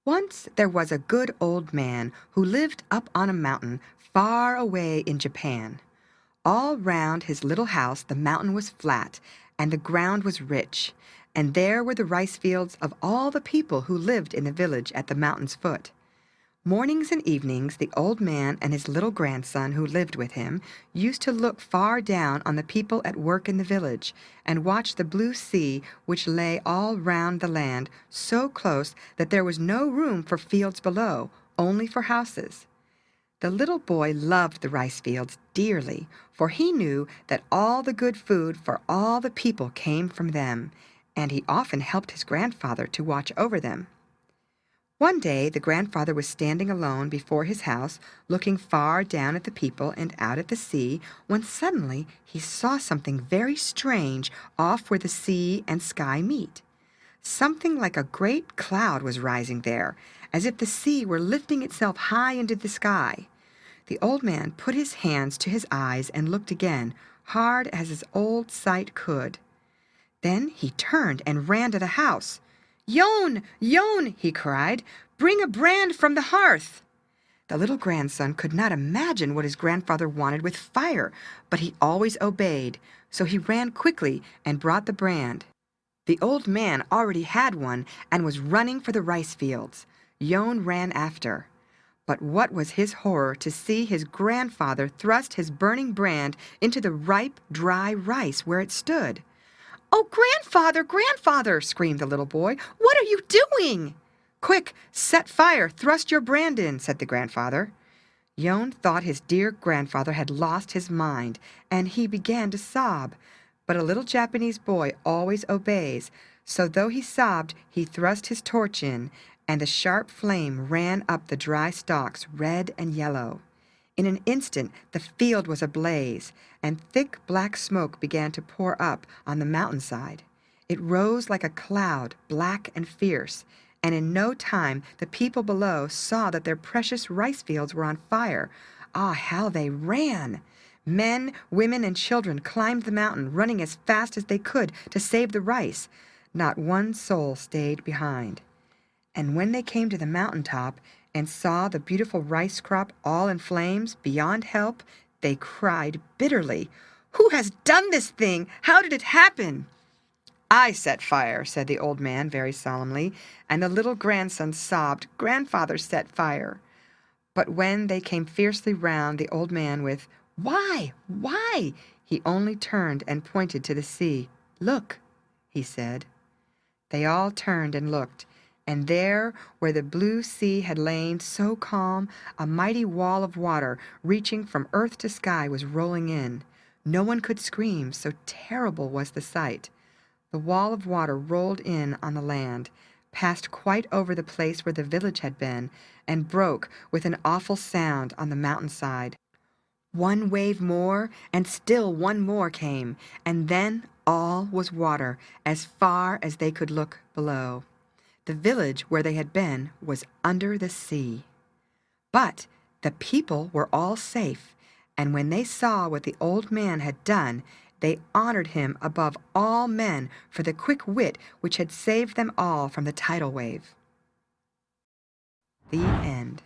Once there was a good old man who lived up on a mountain far away in Japan. All round his little house the mountain was flat, and the ground was rich, and there were the rice fields of all the people who lived in the village at the mountain's foot. Mornings and evenings the old man and his little grandson who lived with him used to look far down on the people at work in the village, and watch the blue sea which lay all round the land so close that there was no room for fields below, only for houses. The little boy loved the rice fields dearly, for he knew that all the good food for all the people came from them, and he often helped his grandfather to watch over them. One day the grandfather was standing alone before his house, looking far down at the people and out at the sea, when suddenly he saw something very strange off where the sea and sky meet. Something like a great cloud was rising there, as if the sea were lifting itself high into the sky. The old man put his hands to his eyes and looked again, hard as his old sight could. Then he turned and ran to the house. "Yon, Yon," he cried, "bring a brand from the hearth." The little grandson could not imagine what his grandfather wanted with fire, but he always obeyed, so he ran quickly and brought the brand. The old man already had one and was running for the rice fields. Yon ran after. But what was his horror to see his grandfather thrust his burning brand into the ripe, dry rice where it stood. "Oh, grandfather, grandfather!" screamed the little boy. "What are you doing?" "Quick, set fire, thrust your brand in," said the grandfather. Yon thought his dear grandfather had lost his mind, and he began to sob. But a little Japanese boy always obeys, so though he sobbed, he thrust his torch in, and the sharp flame ran up the dry stalks, red and yellow. In an instant the field was ablaze, and thick black smoke began to pour up on the mountainside. It rose like a cloud, black and fierce, and in no time the people below saw that their precious rice fields were on fire. Ah, how they ran! Men, women, and children climbed the mountain, running as fast as they could to save the rice. Not one soul stayed behind. And when they came to the mountain top and saw the beautiful rice crop all in flames, beyond help, they cried bitterly, "Who has done this thing? How did it happen?" "I set fire," said the old man very solemnly, and the little grandson sobbed, "Grandfather set fire." But when they came fiercely round the old man with, "Why? Why?" he only turned and pointed to the sea. "Look," he said. They all turned and looked, and there, where the blue sea had lain so calm, a mighty wall of water, reaching from earth to sky, was rolling in. No one could scream, so terrible was the sight. The wall of water rolled in on the land, passed quite over the place where the village had been, and broke with an awful sound on the mountainside. One wave more, and still one more came, and then all was water, as far as they could look below. The village where they had been was under the sea. But the people were all safe, and when they saw what the old man had done, they honored him above all men for the quick wit which had saved them all from the tidal wave. The end.